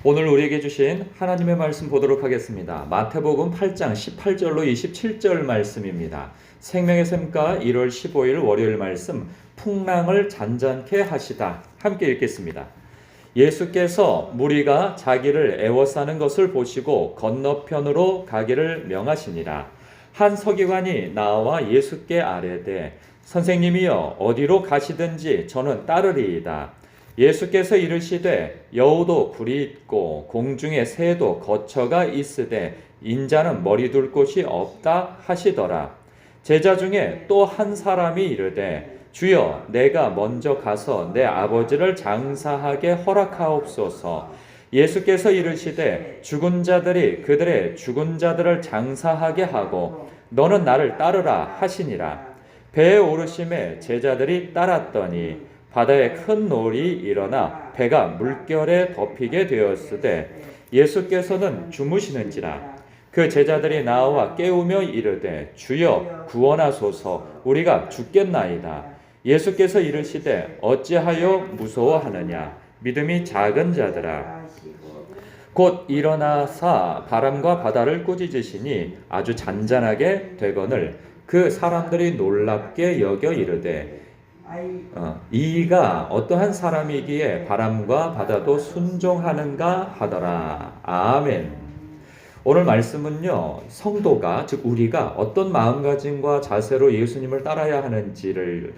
오늘 우리에게 주신 하나님의 말씀 보도록 하겠습니다. 마태복음 8장 18절로 27절 말씀입니다. 생명의 샘가 1월 15일 월요일 말씀, 풍랑을 잔잔케 하시다. 함께 읽겠습니다. 예수께서 무리가 자기를 애워싸는 것을 보시고 건너편으로 가기를 명하시니라. 한 서기관이 나와 예수께 아뢰되 선생님이여 어디로 가시든지 저는 따르리이다. 예수께서 이르시되 여우도 굴이 있고 공중에 새도 거처가 있으되 인자는 머리 둘 곳이 없다 하시더라. 제자 중에 또 한 사람이 이르되 주여 내가 먼저 가서 내 아버지를 장사하게 허락하옵소서. 예수께서 이르시되 죽은 자들이 그들의 죽은 자들을 장사하게 하고 너는 나를 따르라 하시니라. 배에 오르심에 제자들이 따랐더니 바다에 큰 노을이 일어나 배가 물결에 덮이게 되었으되 예수께서는 주무시는지라. 그 제자들이 나와 깨우며 이르되 주여 구원하소서 우리가 죽겠나이다. 예수께서 이르시되 어찌하여 무서워하느냐 믿음이 작은 자들아. 곧 일어나사 바람과 바다를 꾸짖으시니 아주 잔잔하게 되거늘 그 사람들이 놀랍게 여겨 이르되 이가 어떠한 사람이기에 바람과 바다도 순종하는가 하더라. 아멘. 오늘 말씀은요, 성도가 즉 우리가 어떤 마음가짐과 자세로 예수님을 따라야 하는지를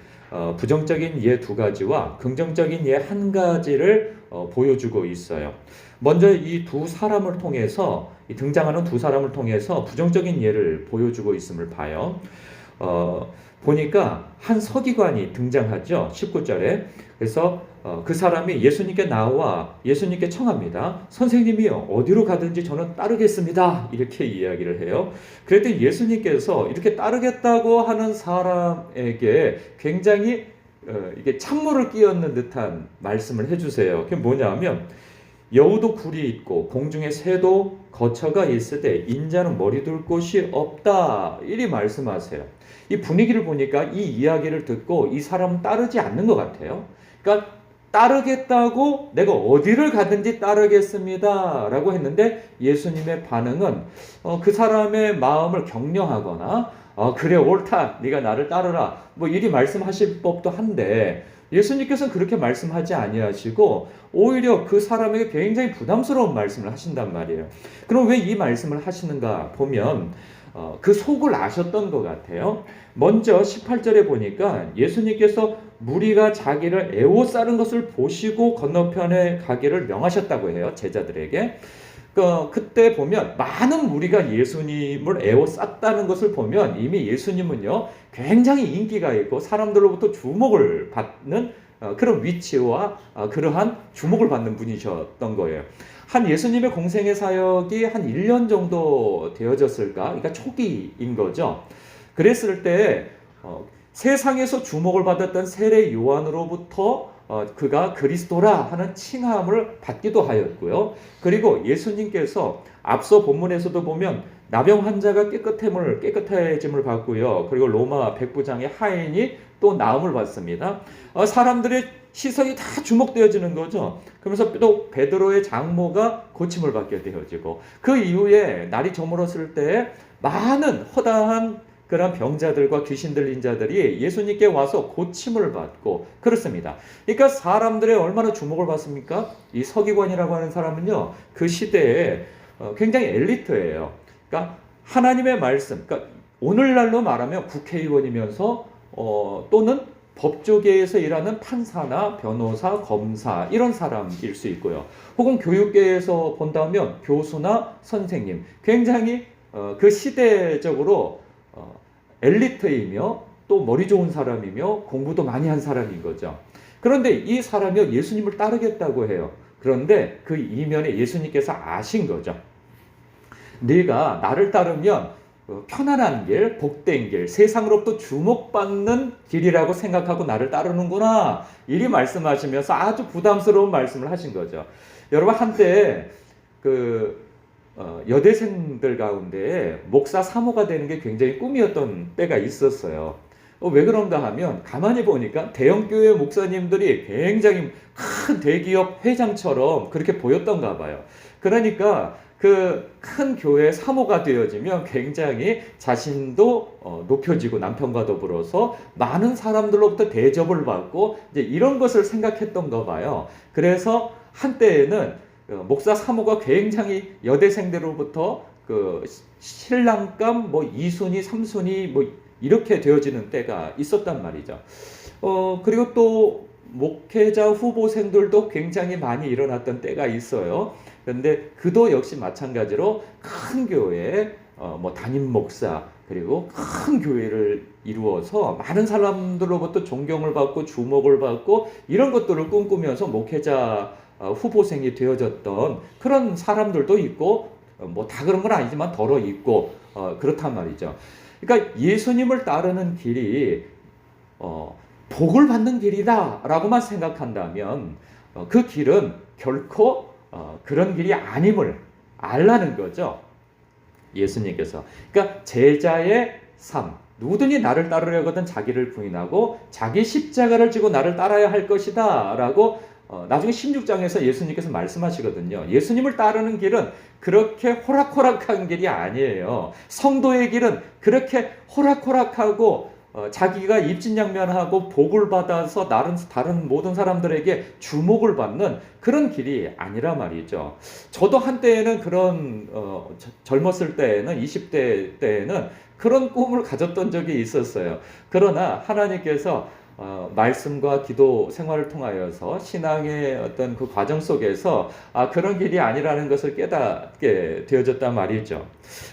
부정적인 예 두 가지와 긍정적인 예 한 가지를 보여주고 있어요. 먼저 이 두 사람을 통해서 등장하는 두 사람을 통해서 부정적인 예를 보여주고 있음을 봐요. 보니까 한 서기관이 등장하죠. 19절에. 그래서 그 사람이 예수님께 나와 예수님께 청합니다. 선생님이요 어디로 가든지 저는 따르겠습니다. 이렇게 이야기를 해요. 그랬더니 예수님께서 이렇게 따르겠다고 하는 사람에게 굉장히 이게 찬물을 끼얹는 듯한 말씀을 해주세요. 그게 뭐냐면 여우도 굴이 있고 공중에 새도 거처가 있을 때 인자는 머리 둘 곳이 없다. 이리 말씀하세요. 이 분위기를 보니까 이 이야기를 듣고 이 사람은 따르지 않는 것 같아요. 그러니까 따르겠다고 내가 어디를 가든지 따르겠습니다 라고 했는데 예수님의 반응은 그 사람의 마음을 격려하거나 그래 옳다 네가 나를 따르라 뭐 이리 말씀하실 법도 한데 예수님께서는 그렇게 말씀하지 아니하시고 오히려 그 사람에게 굉장히 부담스러운 말씀을 하신단 말이에요. 그럼 왜 이 말씀을 하시는가 보면 그 속을 아셨던 것 같아요. 먼저 18절에 보니까 예수님께서 무리가 자기를 애워싸는 것을 보시고 건너편에 가기를 명하셨다고 해요. 제자들에게. 그때 보면 많은 무리가 예수님을 애워쌌다는 것을 보면 이미 예수님은요 굉장히 인기가 있고 사람들로부터 주목을 받는 그런 위치와 그러한 주목을 받는 분이셨던 거예요. 한 예수님의 공생의 사역이 한 1년 정도 되어졌을까? 그러니까 초기인 거죠. 그랬을 때 세상에서 주목을 받았던 세례 요한으로부터 그가 그리스도라 하는 칭함을 받기도 하였고요. 그리고 예수님께서 앞서 본문에서도 보면 나병 환자가 깨끗해짐을 받고요. 그리고 로마 백부장의 하인이 또 나음을 받습니다. 사람들의 시선이 다 주목되어지는 거죠. 그러면서 또 베드로의 장모가 고침을 받게 되어지고 그 이후에 날이 저물었을 때 많은 허다한 그런 병자들과 귀신 들린 자들이 예수님께 와서 고침을 받고 그렇습니다. 그러니까 사람들의 얼마나 주목을 받습니까? 이 서기관이라고 하는 사람은요, 그 시대에 굉장히 엘리트예요. 그러니까 하나님의 말씀, 그러니까 오늘날로 말하면 국회의원이면서 또는 법조계에서 일하는 판사나 변호사, 검사 이런 사람일 수 있고요. 혹은 교육계에서 본다면 교수나 선생님, 굉장히 그 시대적으로 엘리트이며 또 머리 좋은 사람이며 공부도 많이 한 사람인 거죠. 그런데 이 사람이 예수님을 따르겠다고 해요. 그런데 그 이면에 예수님께서 아신 거죠. 네가 나를 따르면 편안한 길, 복된 길, 세상으로부터 주목받는 길이라고 생각하고 나를 따르는구나. 이리 말씀하시면서 아주 부담스러운 말씀을 하신 거죠. 여러분 한때 여대생들 가운데 목사 사모가 되는 게 굉장히 꿈이었던 때가 있었어요. 왜 그런가 하면 가만히 보니까 대형교회 목사님들이 굉장히 큰 대기업 회장처럼 그렇게 보였던가 봐요. 그러니까 그 큰 교회 사모가 되어지면 굉장히 자신도 높여지고 남편과 더불어서 많은 사람들로부터 대접을 받고 이제 이런 것을 생각했던가 봐요. 그래서 한때에는 목사 사모가 굉장히 여대생들로부터 그 신랑감 뭐 2순위, 3순위 뭐 이렇게 되어지는 때가 있었단 말이죠. 그리고 또 목회자 후보생들도 굉장히 많이 일어났던 때가 있어요. 그런데 그도 역시 마찬가지로 큰 교회에 뭐 담임 목사 그리고 큰 교회를 이루어서 많은 사람들로부터 존경을 받고 주목을 받고 이런 것들을 꿈꾸면서 목회자 후보생이 되어졌던 그런 사람들도 있고 뭐 다 그런 건 아니지만 덜어 있고 그렇단 말이죠. 그러니까 예수님을 따르는 길이 복을 받는 길이다라고만 생각한다면 그 길은 결코 그런 길이 아님을 알라는 거죠. 예수님께서. 그러니까 제자의 삶. 누구든지 나를 따르려거든 자기를 부인하고 자기 십자가를 지고 나를 따라야 할 것이다 라고 나중에 16장에서 예수님께서 말씀하시거든요. 예수님을 따르는 길은 그렇게 호락호락한 길이 아니에요. 성도의 길은 그렇게 호락호락하고 자기가 입진양면하고 복을 받아서 다른 모든 사람들에게 주목을 받는 그런 길이 아니라 말이죠. 저도 한때에는 그런 젊었을 때에는 20대 때에는 그런 꿈을 가졌던 적이 있었어요. 그러나 하나님께서 말씀과 기도 생활을 통하여서 신앙의 어떤 그 과정 속에서 그런 길이 아니라는 것을 깨닫게 되어졌단 말이죠.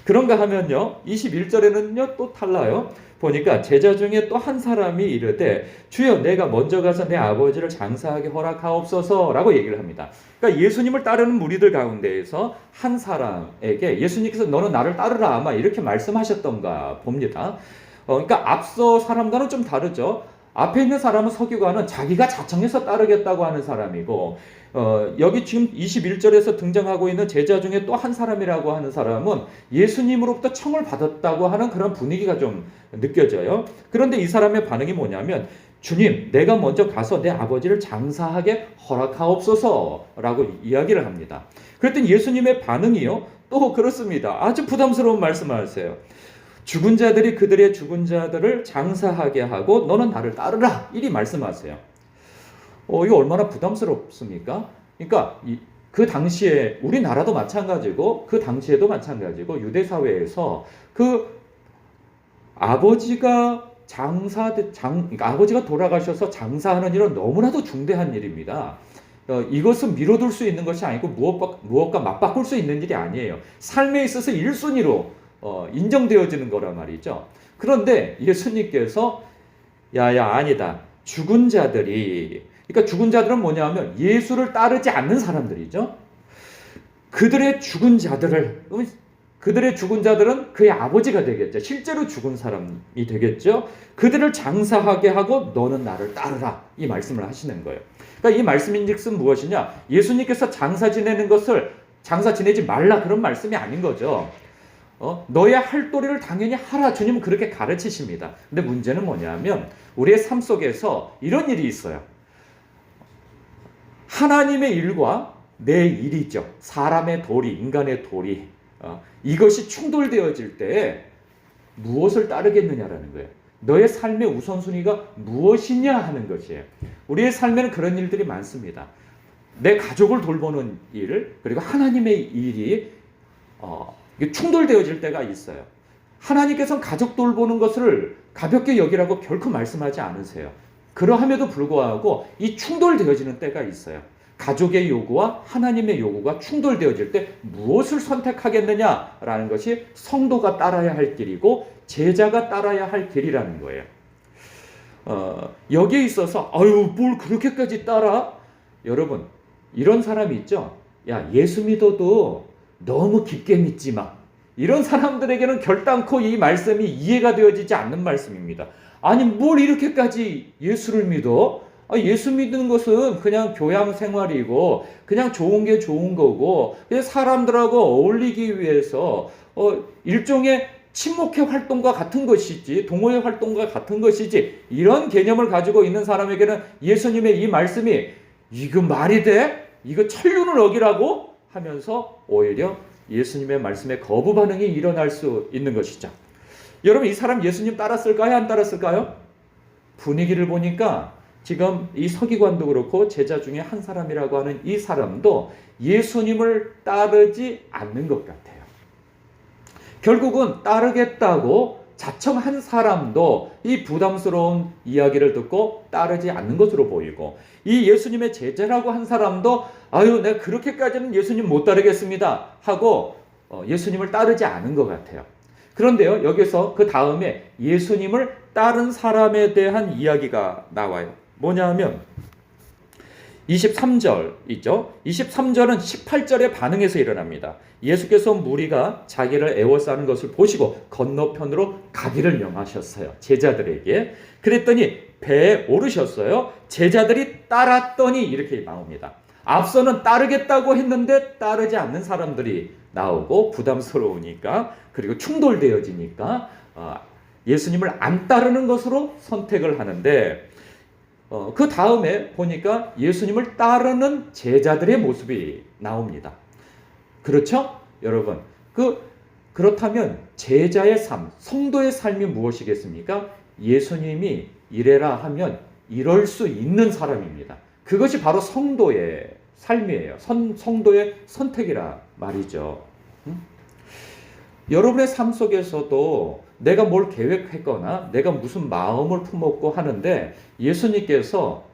그런가 하면요, 21절에는요 또 달라요. 보니까 제자 중에 또 한 사람이 이르되 주여 내가 먼저 가서 내 아버지를 장사하게 허락하옵소서라고 얘기를 합니다. 그러니까 예수님을 따르는 무리들 가운데에서 한 사람에게 예수님께서 너는 나를 따르라 아마 이렇게 말씀하셨던가 봅니다. 그러니까 앞서 사람과는 좀 다르죠. 앞에 있는 사람은 서기관은 자기가 자청해서 따르겠다고 하는 사람이고 여기 지금 21절에서 등장하고 있는 제자 중에 또 한 사람이라고 하는 사람은 예수님으로부터 청을 받았다고 하는 그런 분위기가 좀 느껴져요. 그런데 이 사람의 반응이 뭐냐면 주님 내가 먼저 가서 내 아버지를 장사하게 허락하옵소서라고 이야기를 합니다. 그랬더니 예수님의 반응이요 또 그렇습니다. 아주 부담스러운 말씀을 하세요. 죽은 자들이 그들의 죽은 자들을 장사하게 하고 너는 나를 따르라 이리 말씀하세요. 이거 얼마나 부담스럽습니까? 그러니까 그 당시에 우리나라도 마찬가지고 그 당시에도 마찬가지고 유대 사회에서 그 아버지가 그러니까 아버지가 돌아가셔서 장사하는 일은 너무나도 중대한 일입니다. 이것은 미뤄둘 수 있는 것이 아니고 무엇과 맞바꿀 수 있는 일이 아니에요. 삶에 있어서 1순위로 인정되어지는 거란 말이죠. 그런데 예수님께서 야야 아니다. 죽은 자들이 그러니까 죽은 자들은 뭐냐 하면 예수를 따르지 않는 사람들이죠. 그들의 죽은 자들은 그의 아버지가 되겠죠. 실제로 죽은 사람이 되겠죠. 그들을 장사하게 하고 너는 나를 따르라 이 말씀을 하시는 거예요. 그러니까 이 말씀인즉슨 무엇이냐? 예수님께서 장사 지내지 말라 그런 말씀이 아닌 거죠. 너의 할 도리를 당연히 하라. 주님은 그렇게 가르치십니다. 근데 문제는 뭐냐면 우리의 삶 속에서 이런 일이 있어요. 하나님의 일과 내 일이죠. 사람의 도리, 인간의 도리. 이것이 충돌되어질 때 무엇을 따르겠느냐라는 거예요. 너의 삶의 우선순위가 무엇이냐 하는 것이에요. 우리의 삶에는 그런 일들이 많습니다. 내 가족을 돌보는 일, 그리고 하나님의 일이 충돌되어질 때가 있어요. 하나님께서는 가족 돌보는 것을 가볍게 여기라고 결코 말씀하지 않으세요. 그러함에도 불구하고 이 충돌되어지는 때가 있어요. 가족의 요구와 하나님의 요구가 충돌되어질 때 무엇을 선택하겠느냐라는 것이 성도가 따라야 할 길이고 제자가 따라야 할 길이라는 거예요. 여기에 있어서 뭘 그렇게까지 따라? 여러분 이런 사람이 있죠. 야 예수 믿어도 너무 깊게 믿지 마. 이런 사람들에게는 결단코 이 말씀이 이해가 되어지지 않는 말씀입니다. 아니 뭘 이렇게까지 예수를 믿어? 예수 믿는 것은 그냥 교양 생활이고 그냥 좋은 게 좋은 거고 그냥 사람들하고 어울리기 위해서 일종의 친목회 활동과 같은 것이지 동호회 활동과 같은 것이지 이런 개념을 가지고 있는 사람에게는 예수님의 이 말씀이 이거 말이 돼? 이거 천륜을 어기라고? 하면서 오히려 예수님의 말씀에 거부 반응이 일어날 수 있는 것이죠. 여러분 이 사람 예수님 따랐을까요? 안 따랐을까요? 분위기를 보니까 지금 이 서기관도 그렇고 제자 중에 한 사람이라고 하는 이 사람도 예수님을 따르지 않는 것 같아요. 결국은 따르겠다고 자청한 사람도 이 부담스러운 이야기를 듣고 따르지 않는 것으로 보이고, 이 예수님의 제자라고 한 사람도 아유 내가 그렇게까지는 예수님 못 따르겠습니다 하고 예수님을 따르지 않은 것 같아요. 그런데요, 여기서 그 다음에 예수님을 따른 사람에 대한 이야기가 나와요. 뭐냐 하면 23절이죠. 23절은 18절의 반응에서 일어납니다. 예수께서 무리가 자기를 애워싸는 것을 보시고 건너편으로 가기를 명하셨어요. 제자들에게. 그랬더니 배에 오르셨어요. 제자들이 따랐더니 이렇게 나옵니다. 앞서는 따르겠다고 했는데 따르지 않는 사람들이 나오고 부담스러우니까, 그리고 충돌되어지니까 예수님을 안 따르는 것으로 선택을 하는데, 그 다음에 보니까 예수님을 따르는 제자들의 모습이 나옵니다. 그렇죠? 여러분, 그렇다면 제자의 삶, 성도의 삶이 무엇이겠습니까? 예수님이 이래라 하면 이럴 수 있는 사람입니다. 그것이 바로 성도의 삶이에요. 성도의 선택이라 말이죠. 여러분의 삶 속에서도 내가 뭘 계획했거나 내가 무슨 마음을 품었고 하는데 예수님께서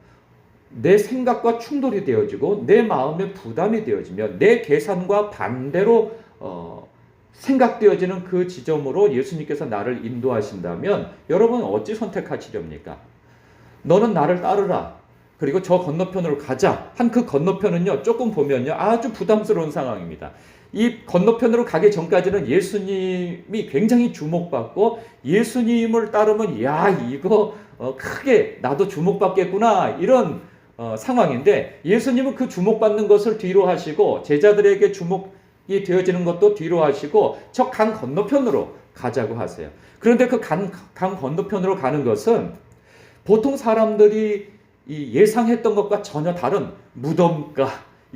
내 생각과 충돌이 되어지고 내 마음에 부담이 되어지며 내 계산과 반대로 생각되어지는 그 지점으로 예수님께서 나를 인도하신다면 여러분 어찌 선택하시렵니까? 너는 나를 따르라. 그리고 저 건너편으로 가자. 한 그 건너편은요, 조금 보면요, 아주 부담스러운 상황입니다. 이 건너편으로 가기 전까지는 예수님이 굉장히 주목받고 예수님을 따르면 야 이거 크게 나도 주목받겠구나 이런 상황인데, 예수님은 그 주목받는 것을 뒤로 하시고 제자들에게 주목이 되어지는 것도 뒤로 하시고 저 강 건너편으로 가자고 하세요. 그런데 그 강 건너편으로 가는 것은 보통 사람들이 예상했던 것과 전혀 다른 무덤가,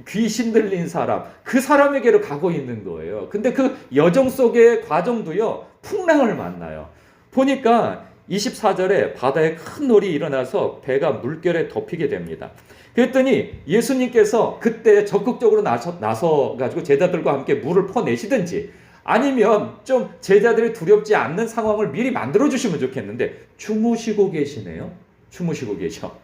귀신 들린 사람, 그 사람에게로 가고 있는 거예요. 근데 그 여정 속의 과정도요, 풍랑을 만나요. 보니까 24절에 바다에 큰 놀이 일어나서 배가 물결에 덮이게 됩니다. 그랬더니 예수님께서 그때 적극적으로 나서가지고 제자들과 함께 물을 퍼내시든지 아니면 좀 제자들이 두렵지 않는 상황을 미리 만들어주시면 좋겠는데 주무시고 계시네요. 주무시고 계셔.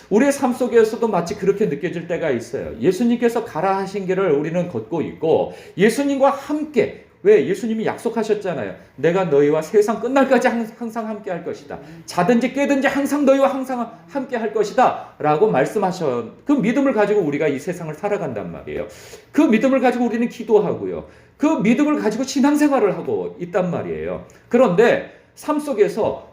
우리의 삶 속에서도 마치 그렇게 느껴질 때가 있어요. 예수님께서 가라 하신 길을 우리는 걷고 있고 예수님과 함께, 왜 예수님이 약속하셨잖아요. 내가 너희와 세상 끝날까지 항상 함께 할 것이다. 자든지 깨든지 항상 너희와 항상 함께 할 것이다 라고 말씀하셨. 그 믿음을 가지고 우리가 이 세상을 살아간단 말이에요. 그 믿음을 가지고 우리는 기도하고요. 그 믿음을 가지고 신앙생활을 하고 있단 말이에요. 그런데 삶 속에서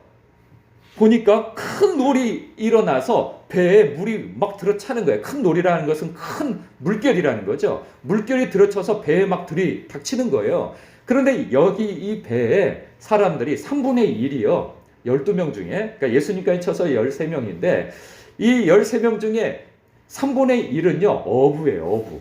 보니까 큰 놀이 일어나서 배에 물이 막 들어차는 거예요. 큰 놀이라는 것은 큰 물결이라는 거죠. 물결이 들어쳐서 배에 막 들이닥치는 거예요. 그런데 여기 이 배에 사람들이 3분의 1이요. 12명 중에, 그러니까 예수님까지 쳐서 13명인데 이 13명 중에 3분의 1은요. 어부예요. 어부.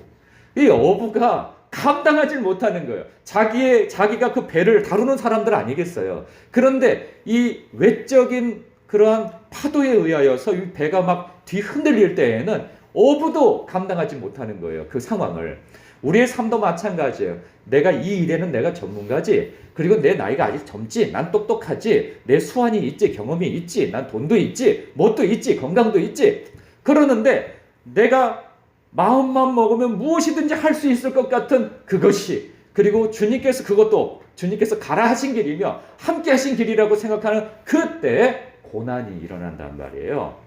이 어부가 감당하지 못하는 거예요. 자기가 그 배를 다루는 사람들 아니겠어요. 그런데 이 외적인 그러한 파도에 의하여서 이 배가 막 뒤흔들릴 때에는 어부도 감당하지 못하는 거예요. 그 상황을. 우리의 삶도 마찬가지예요. 내가 이 일에는 내가 전문가지. 그리고 내 나이가 아직 젊지. 난 똑똑하지. 내 수완이 있지. 경험이 있지. 난 돈도 있지. 뭣도 있지. 건강도 있지. 그러는데 내가 마음만 먹으면 무엇이든지 할 수 있을 것 같은 그것이, 그리고 주님께서 가라 하신 길이며 함께 하신 길이라고 생각하는 그때 고난이 일어난단 말이에요.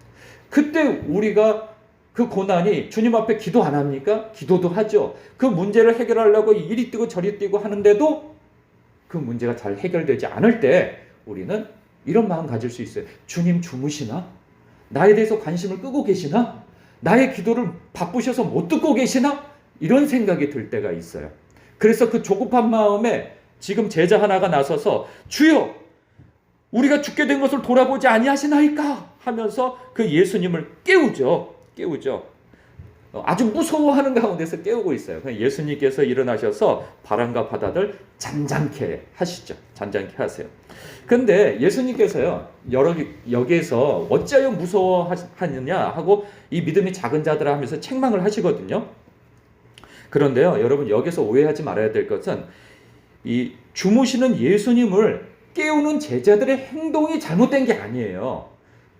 그때 우리가 그 고난이, 주님 앞에 기도 안 합니까? 기도도 하죠. 그 문제를 해결하려고 이리 뛰고 저리 뛰고 하는데도 그 문제가 잘 해결되지 않을 때 우리는 이런 마음 가질 수 있어요. 주님 주무시나? 나에 대해서 관심을 끄고 계시나? 나의 기도를 바쁘셔서 못 듣고 계시나? 이런 생각이 들 때가 있어요. 그래서 그 조급한 마음에 지금 제자 하나가 나서서 주여 우리가 죽게 된 것을 돌아보지 아니하시나이까 하면서 그 예수님을 깨우죠. 아주 무서워하는 가운데서 깨우고 있어요. 예수님께서 일어나셔서 바람과 바다를 잠잠케 하시죠. 잠잠케 하세요. 근데 예수님께서요, 여기에서 어찌하여 무서워하느냐 하고 이 믿음이 작은 자들아 하면서 책망을 하시거든요. 그런데요, 여러분 여기서 오해하지 말아야 될 것은 이 주무시는 예수님을 깨우는 제자들의 행동이 잘못된 게 아니에요.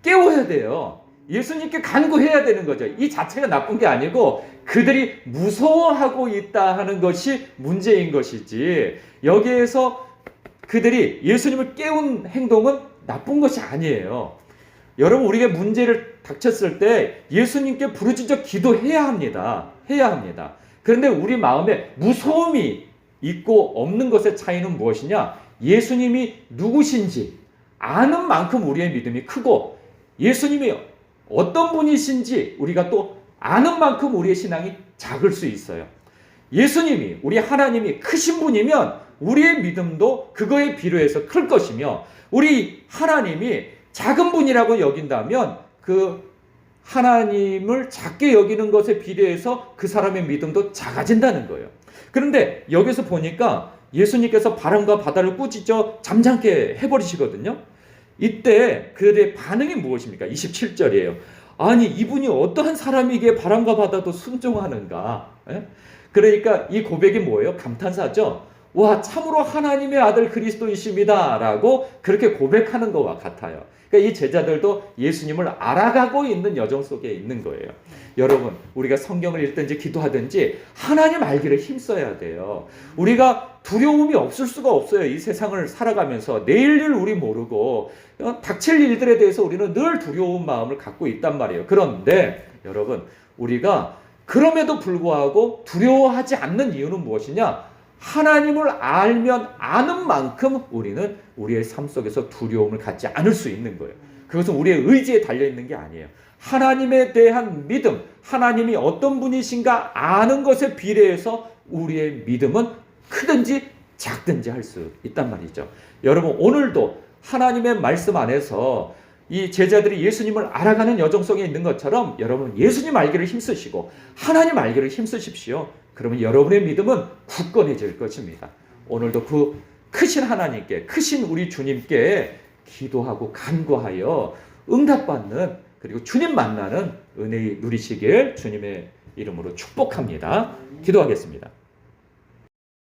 깨워야 돼요. 예수님께 간구해야 되는 거죠. 이 자체가 나쁜 게 아니고 그들이 무서워하고 있다 하는 것이 문제인 것이지, 여기에서 그들이 예수님을 깨운 행동은 나쁜 것이 아니에요. 여러분, 우리가 문제를 닥쳤을 때 예수님께 부르짖어 기도해야 합니다. 그런데 우리 마음에 무서움이 있고 없는 것의 차이는 무엇이냐? 예수님이 누구신지 아는 만큼 우리의 믿음이 크고, 예수님이 어떤 분이신지 우리가 또 아는 만큼 우리의 신앙이 작을 수 있어요. 예수님이, 우리 하나님이 크신 분이면 우리의 믿음도 그거에 비례해서 클 것이며, 우리 하나님이 작은 분이라고 여긴다면 그 하나님을 작게 여기는 것에 비례해서 그 사람의 믿음도 작아진다는 거예요. 그런데 여기서 보니까 예수님께서 바람과 바다를 꾸짖어 잠잠게 해버리시거든요. 이때 그들의 반응이 무엇입니까? 27절이에요. 아니, 이분이 어떠한 사람이기에 바람과 바다도 순종하는가? 그러니까 이 고백이 뭐예요? 감탄사죠. 와, 참으로 하나님의 아들 그리스도이십니다 라고 그렇게 고백하는 것과 같아요. 그러니까 이 제자들도 예수님을 알아가고 있는 여정 속에 있는 거예요. 여러분, 우리가 성경을 읽든지 기도하든지 하나님 알기를 힘써야 돼요. 우리가 두려움이 없을 수가 없어요. 이 세상을 살아가면서 내일 일 우리 모르고 닥칠 일들에 대해서 우리는 늘 두려운 마음을 갖고 있단 말이에요. 그런데 여러분, 우리가 그럼에도 불구하고 두려워하지 않는 이유는 무엇이냐? 하나님을 알면 아는 만큼 우리는 우리의 삶 속에서 두려움을 갖지 않을 수 있는 거예요. 그것은 우리의 의지에 달려있는 게 아니에요. 하나님에 대한 믿음, 하나님이 어떤 분이신가 아는 것에 비례해서 우리의 믿음은 크든지 작든지 할 수 있단 말이죠. 여러분, 오늘도 하나님의 말씀 안에서 이 제자들이 예수님을 알아가는 여정 속에 있는 것처럼 여러분 예수님 알기를 힘쓰시고 하나님 알기를 힘쓰십시오. 그러면 여러분의 믿음은 굳건해질 것입니다. 오늘도 그 크신 하나님께, 크신 우리 주님께 기도하고 간구하여 응답받는, 그리고 주님 만나는 은혜 누리시길 주님의 이름으로 축복합니다. 기도하겠습니다.